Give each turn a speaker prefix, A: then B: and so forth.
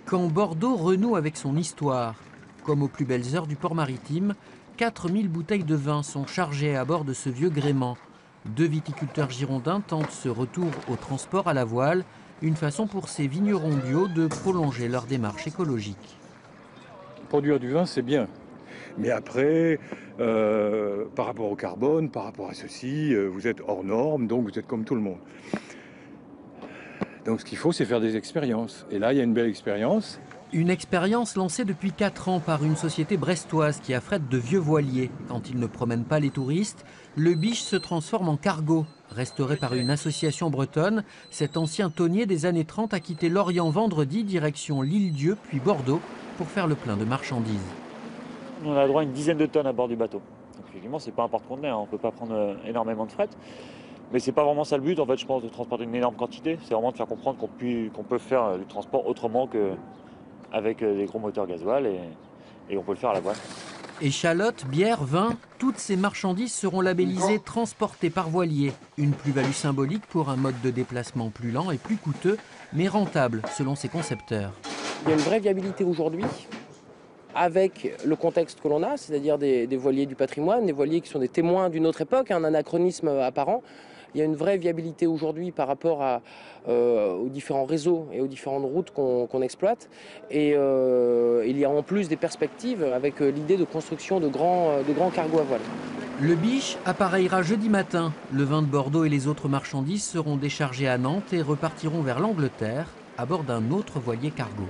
A: Quand Bordeaux renoue avec son histoire, comme aux plus belles heures du port maritime, 4000 bouteilles de vin sont chargées à bord de ce vieux gréement. Deux viticulteurs girondins tentent ce retour au transport à la voile, une façon pour ces vignerons bio de prolonger leur démarche écologique.
B: Produire du vin, c'est bien. Mais après, par rapport au carbone, par rapport à ceci, vous êtes hors norme, donc vous êtes comme tout le monde. Donc ce qu'il faut, c'est faire des expériences. Et là, il y a une belle expérience.
A: Une expérience lancée depuis 4 ans par une société brestoise qui affrète de vieux voiliers. Quand ils ne promènent pas les touristes, le Biche se transforme en cargo. Restauré par une association bretonne, cet ancien tonnier des années 30 a quitté Lorient vendredi, direction l'Île-Dieu, puis Bordeaux, pour faire le plein de marchandises.
C: On a droit à une dizaine de tonnes à bord du bateau. Donc, effectivement, c'est pas un porte-conteneur, on ne peut pas prendre énormément de fret. Mais c'est pas vraiment ça le but, en fait, je pense, de transporter une énorme quantité. C'est vraiment de faire comprendre qu'on peut faire du transport autrement qu'avec des gros moteurs gasoil et on peut le faire à la voile.
A: Échalotes, bière, vin, toutes ces marchandises seront labellisées transportées par voilier. Une plus-value symbolique pour un mode de déplacement plus lent et plus coûteux, mais rentable selon ses concepteurs.
D: Il y a une vraie viabilité aujourd'hui avec le contexte que l'on a, c'est-à-dire des voiliers du patrimoine, des voiliers qui sont des témoins d'une autre époque, un anachronisme apparent. Il y a une vraie viabilité aujourd'hui par rapport aux différents réseaux et aux différentes routes qu'on exploite. Et il y a en plus des perspectives avec l'idée de construction de grands cargos à voile.
A: Le Biche appareillera jeudi matin. Le vin de Bordeaux et les autres marchandises seront déchargés à Nantes et repartiront vers l'Angleterre à bord d'un autre voilier cargo.